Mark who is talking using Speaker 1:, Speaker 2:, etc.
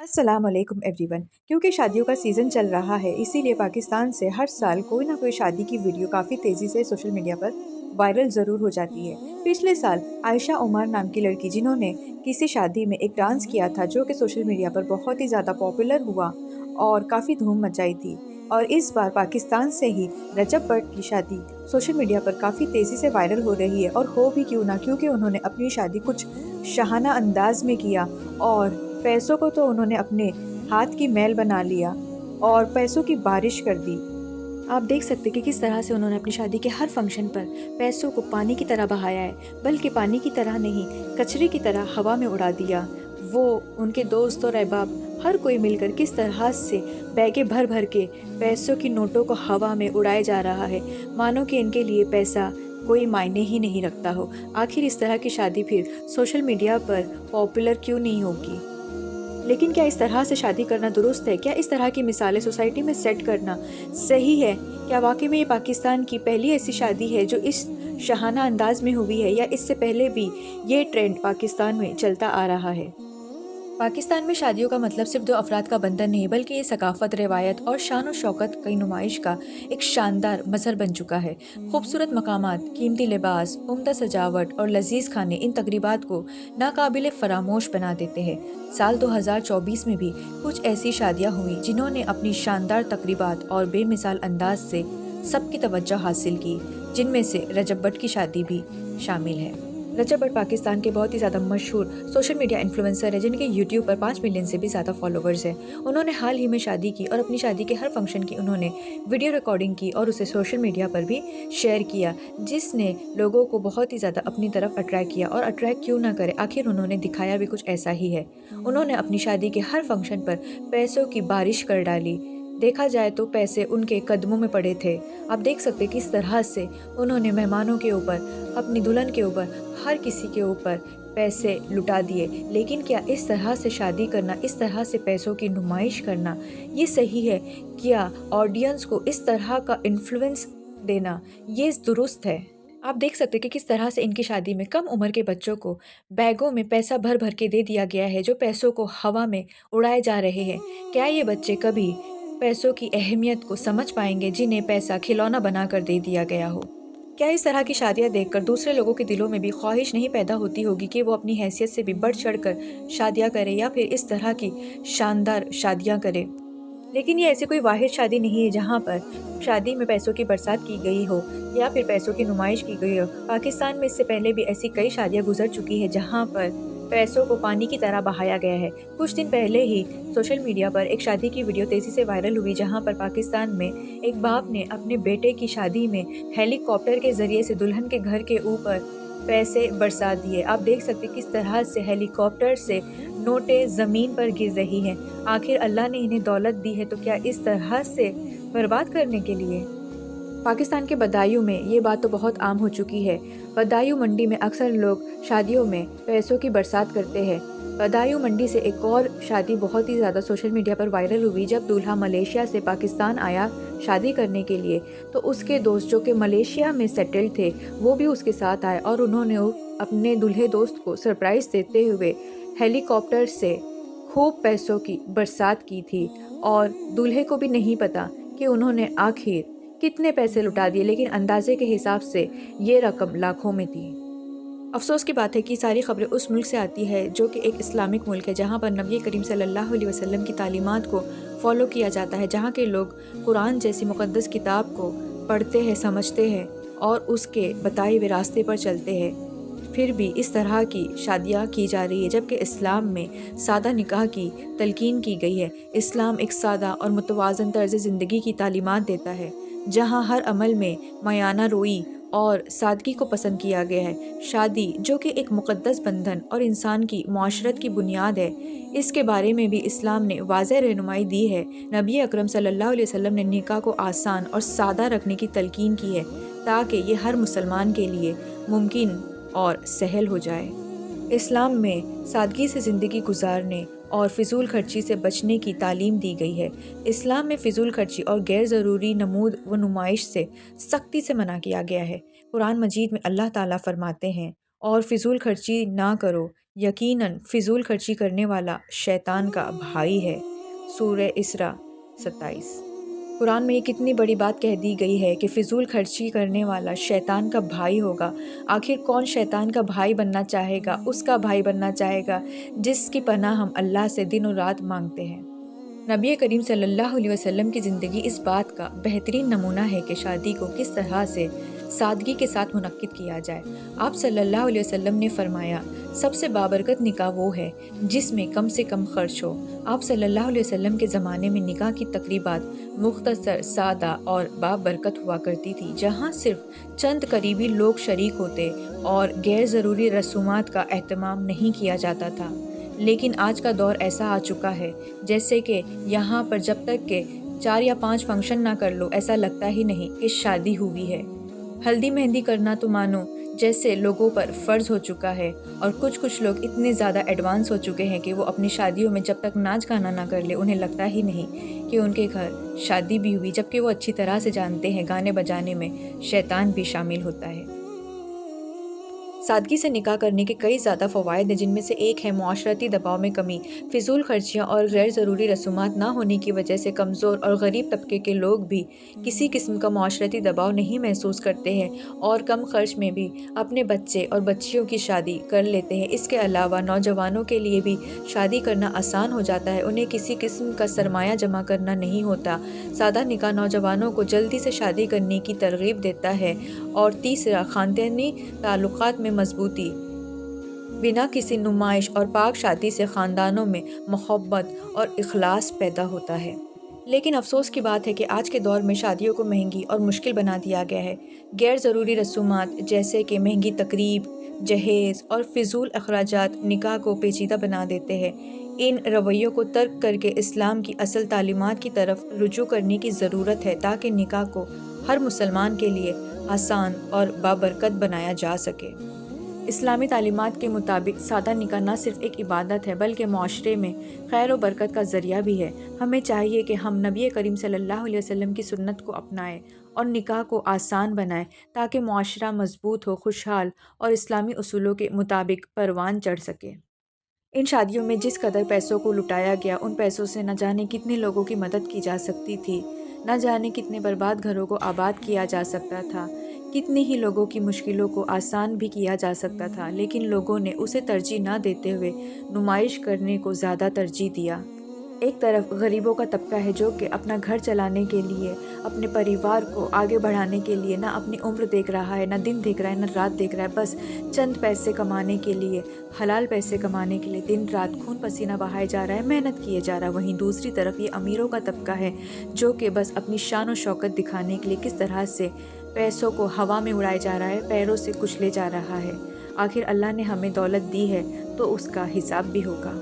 Speaker 1: अस्सलाम वालेकुम एवरीवन। क्योंकि शादियों का सीज़न चल रहा है, इसीलिए पाकिस्तान से हर साल कोई ना कोई शादी की वीडियो काफ़ी तेज़ी से सोशल मीडिया पर वायरल ज़रूर हो जाती है। पिछले साल आयशा उमर नाम की लड़की, जिन्होंने किसी शादी में एक डांस किया था जो कि सोशल मीडिया पर बहुत ही ज़्यादा पॉपुलर हुआ और काफ़ी धूम मचाई थी। और इस बार पाकिस्तान से ही रजब भट्ट की शादी सोशल मीडिया पर काफ़ी तेज़ी से वायरल हो रही है, और हो भी क्यों ना, क्योंकि उन्होंने अपनी शादी कुछ शाहाना अंदाज में किया और पैसों को तो उन्होंने अपने हाथ की मैल बना लिया और पैसों की बारिश कर दी। आप देख सकते कि किस तरह से उन्होंने अपनी शादी के हर फंक्शन पर पैसों को पानी की तरह बहाया है, बल्कि पानी की तरह नहीं, कचरे की तरह हवा में उड़ा दिया। वो, उनके दोस्त और अहबाब, हर कोई मिलकर किस तरह से बैगे भर भर के पैसों की नोटों को हवा में उड़ाया जा रहा है, मानो कि इनके लिए पैसा कोई मायने ही नहीं रखता हो। आखिर इस तरह की शादी फिर सोशल मीडिया पर पॉपुलर क्यों नहीं होगी? लेकिन क्या इस तरह से शादी करना दुरुस्त है? क्या इस तरह की मिसालें सोसाइटी में सेट करना सही है? क्या वाकई में ये पाकिस्तान की पहली ऐसी शादी है जो इस शाहाना अंदाज में हुई है, या इससे पहले भी ये ट्रेंड पाकिस्तान में चलता आ रहा है? पाकिस्तान में शादियों का मतलब सिर्फ दो अफराद का बंधन नहीं, बल्कि ये सकाफत, रवायत और शान और शौकत की नुमाइश का एक शानदार मज़हर बन चुका है। खूबसूरत मकामात, कीमती लिबास, उम्दा सजावट और लजीज खाने इन तकरीबात को नाकाबिले फरामोश बना देते हैं। साल 2024 में भी कुछ ऐसी शादियाँ हुई जिन्होंने अपनी शानदार तकरीबात और बेमिसाल अंदाज से सबकी तवज्जो हासिल की, जिनमें से रजब भट्ट की शादी भी शामिल है। रजब भट्ट पाकिस्तान के बहुत ही ज़्यादा मशहूर सोशल मीडिया इन्फ्लुएंसर है, जिनके यूट्यूब पर 5 मिलियन से भी ज़्यादा फॉलोवर्स हैं। उन्होंने हाल ही में शादी की और अपनी शादी के हर फंक्शन की उन्होंने वीडियो रिकॉर्डिंग की और उसे सोशल मीडिया पर भी शेयर किया, जिसने लोगों को बहुत ही ज़्यादा अपनी तरफ अट्रैक्ट किया। और अट्रैक्ट क्यों ना करे, आखिर उन्होंने दिखाया भी कुछ ऐसा ही है। उन्होंने अपनी शादी के हर फंक्शन पर पैसों की बारिश कर डाली। देखा जाए तो पैसे उनके कदमों में पड़े थे। आप देख सकते किस तरह से उन्होंने मेहमानों के ऊपर, अपनी दुल्हन के ऊपर, हर किसी के ऊपर पैसे लुटा दिए। लेकिन क्या इस तरह से शादी करना, इस तरह से पैसों की नुमाइश करना, ये सही है? क्या ऑडियंस को इस तरह का इन्फ्लुएंस देना ये दुरुस्त है? आप देख सकते कि किस तरह से इनकी शादी में कम उम्र के बच्चों को बैगों में पैसा भर भर के दे दिया गया है, जो पैसों को हवा में उड़ाए जा रहे हैं। क्या ये बच्चे कभी पैसों की अहमियत को समझ पाएंगे, जिन्हें पैसा खिलौना बनाकर दे दिया गया हो? क्या इस तरह की शादियां देखकर दूसरे लोगों के दिलों में भी ख्वाहिश नहीं पैदा होती होगी कि वो अपनी हैसियत से भी बढ़ चढ़ कर शादियां करें, या फिर इस तरह की शानदार शादियां करें? लेकिन ये ऐसी कोई वाहिद शादी नहीं है जहाँ पर शादी में पैसों की बरसात की गई हो या फिर पैसों की नुमाइश की गई हो। पाकिस्तान में इससे पहले भी ऐसी कई शादियाँ गुजर चुकी है जहाँ पर पैसों को पानी की तरह बहाया गया है। कुछ दिन पहले ही सोशल मीडिया पर एक शादी की वीडियो तेज़ी से वायरल हुई, जहाँ पर पाकिस्तान में एक बाप ने अपने बेटे की शादी में हेलीकॉप्टर के ज़रिए से दुल्हन के घर के ऊपर पैसे बरसा दिए। आप देख सकते किस तरह से हेलीकॉप्टर से नोटें ज़मीन पर गिर रही हैं। आखिर अल्लाह ने इन्हें दौलत दी है तो क्या इस तरह से बर्बाद करने के लिए? पाकिस्तान के बदायूं में ये बात तो बहुत आम हो चुकी है। बदायूं मंडी में अक्सर लोग शादियों में पैसों की बरसात करते हैं। बदायूं मंडी से एक और शादी बहुत ही ज़्यादा सोशल मीडिया पर वायरल हुई, जब दूल्हा मलेशिया से पाकिस्तान आया शादी करने के लिए, तो उसके दोस्त जो कि मलेशिया में सेटल्ड थे, वो भी उसके साथ आए और उन्होंने अपने दूल्हे दोस्त को सरप्राइज़ देते हुए हेलीकॉप्टर से खूब पैसों की बरसात की थी। और दूल्हे को भी नहीं पता कि उन्होंने आखिर कितने पैसे लुटा दिए, लेकिन अंदाजे के हिसाब से ये रकम लाखों में थी। अफसोस की बात है कि सारी खबरें उस मुल्क से आती है जो कि एक इस्लामिक मुल्क है, जहाँ पर नबी करीम सल्लल्लाहु अलैहि वसल्लम की तालीमात को फॉलो किया जाता है, जहाँ के लोग कुरान जैसी मुक़द्दस किताब को पढ़ते हैं, समझते हैं और उसके बताए हुए रास्ते पर चलते हैं। फिर भी इस तरह की शादियाँ की जा रही है, जबकि इस्लाम में सादा निकाह की तलकीन की गई है। इस्लाम एक सादा और मुतवाज़न तर्ज़ ज़िंदगी की तालीमात देता है, जहाँ हर अमल में मयाना रोई और सादगी को पसंद किया गया है। शादी जो कि एक मुक़द्दस बंधन और इंसान की मुआशरत की बुनियाद है, इसके बारे में भी इस्लाम ने वाज़ेह रहनुमाई दी है। नबी अकरम सल्लल्लाहु अलैहि वसल्लम ने निकाह को आसान और सादा रखने की तलकीन की है, ताकि ये हर मुसलमान के लिए मुमकिन और सहल हो जाए। इस्लाम में सादगी से ज़िंदगी गुजारने और फ़िज़ूल खर्ची से बचने की तालीम दी गई है। इस्लाम में फ़िज़ूल खर्ची और गैर ज़रूरी नमूद व नुमाइश से सख्ती से मना किया गया है। कुरान मजीद में अल्लाह ताला फरमाते हैं, और फ़िज़ूल खर्ची ना करो, یقیناً فضول خرچی کرنے والا شیطان کا بھائی ہے۔ سورہ اسراء 27۔ قرآن میں یہ کتنی بڑی بات کہہ دی گئی ہے کہ فضول خرچی کرنے والا شیطان کا بھائی ہوگا۔ آخر کون شیطان کا بھائی بننا چاہے گا؟ اس کا بھائی بننا چاہے گا جس کی پناہ ہم اللہ سے دن و رات مانگتے ہیں۔ نبی کریم صلی اللہ علیہ وسلم کی زندگی اس بات کا بہترین نمونہ ہے کہ شادی کو کس طرح سے سادگی کے ساتھ منعقد کیا جائے۔ آپ صلی اللہ علیہ وسلم نے فرمایا، سب سے بابرکت نکاح وہ ہے جس میں کم سے کم خرچ ہو۔ آپ صلی اللہ علیہ وسلم کے زمانے میں نکاح کی تقریبات مختصر، سادہ اور بابرکت ہوا کرتی تھی، جہاں صرف چند قریبی لوگ شریک ہوتے اور غیر ضروری رسومات کا اہتمام نہیں کیا جاتا تھا۔ لیکن آج کا دور ایسا آ چکا ہے جیسے کہ یہاں پر جب تک کہ 4 یا 5 فنکشن نہ کر لو ایسا لگتا ہی نہیں کہ شادی ہوئی ہے۔ ہلدی مہندی کرنا تو مانو جیسے لوگوں پر فرض ہو چکا ہے، اور کچھ لوگ اتنے زیادہ ایڈوانس ہو چکے ہیں کہ وہ اپنی شادیوں میں جب تک ناچ گانا نہ کر لے انہیں لگتا ہی نہیں کہ ان کے گھر شادی بھی ہوئی، جبکہ وہ اچھی طرح سے جانتے ہیں گانے بجانے میں شیطان بھی شامل ہوتا ہے۔ سادگی سے نکاح کرنے کے کئی زیادہ فوائد ہیں، جن میں سے ایک ہے معاشرتی دباؤ میں کمی۔ فضول خرچیاں اور غیر ضروری رسومات نہ ہونے کی وجہ سے کمزور اور غریب طبقے کے لوگ بھی کسی قسم کا معاشرتی دباؤ نہیں محسوس کرتے ہیں اور کم خرچ میں بھی اپنے بچے اور بچیوں کی شادی کر لیتے ہیں۔ اس کے علاوہ نوجوانوں کے لیے بھی شادی کرنا آسان ہو جاتا ہے، انہیں کسی قسم کا سرمایہ جمع کرنا نہیں ہوتا۔ سادہ نکاح نوجوانوں کو جلدی سے شادی کرنے کی ترغیب دیتا ہے۔ اور تیسرا، خاندانی تعلقات میں مضبوطی۔ بنا کسی نمائش اور پاک شادی سے خاندانوں میں محبت اور اخلاص پیدا ہوتا ہے۔ لیکن افسوس کی بات ہے کہ آج کے دور میں شادیوں کو مہنگی اور مشکل بنا دیا گیا ہے۔ غیر ضروری رسومات جیسے کہ مہنگی تقریب، جہیز اور فضول اخراجات نکاح کو پیچیدہ بنا دیتے ہیں۔ ان رویوں کو ترک کر کے اسلام کی اصل تعلیمات کی طرف رجوع کرنے کی ضرورت ہے تاکہ نکاح کو ہر مسلمان کے لیے آسان اور بابرکت بنایا جا سکے۔ اسلامی تعلیمات کے مطابق سادہ نکاح نہ صرف ایک عبادت ہے بلکہ معاشرے میں خیر و برکت کا ذریعہ بھی ہے۔ ہمیں چاہیے کہ ہم نبی کریم صلی اللہ علیہ وسلم کی سنت کو اپنائیں اور نکاح کو آسان بنائیں تاکہ معاشرہ مضبوط ہو، خوشحال اور اسلامی اصولوں کے مطابق پروان چڑھ سکے۔ ان شادیوں میں جس قدر پیسوں کو لٹایا گیا، ان پیسوں سے نہ جانے کتنے لوگوں کی مدد کی جا سکتی تھی، نہ جانے کتنے برباد گھروں کو آباد کیا جا سکتا تھا، کتنی ہی لوگوں کی مشکلوں کو آسان بھی کیا جا سکتا تھا، لیکن لوگوں نے اسے ترجیح نہ دیتے ہوئے نمائش کرنے کو زیادہ ترجیح دیا۔ ایک طرف غریبوں کا طبقہ ہے جو کہ اپنا گھر چلانے کے لیے، اپنے پریوار کو آگے بڑھانے کے لیے نہ اپنی عمر دیکھ رہا ہے، نہ دن دیکھ رہا ہے، نہ رات دیکھ رہا ہے، بس چند پیسے کمانے کے لیے، حلال پیسے کمانے کے لیے دن رات خون پسینہ بہائے جا رہا ہے، محنت کیے جا رہا ہے۔ وہیں دوسری طرف یہ امیروں کا طبقہ ہے جو کہ بس اپنی شان و شوکت دکھانے کے لیے کس طرح سے پیسوں کو ہوا میں اڑائے جا رہا ہے، پیروں سے کچلے جا رہا ہے۔ آخر اللہ نے ہمیں دولت دی ہے تو اس کا حساب بھی ہوگا۔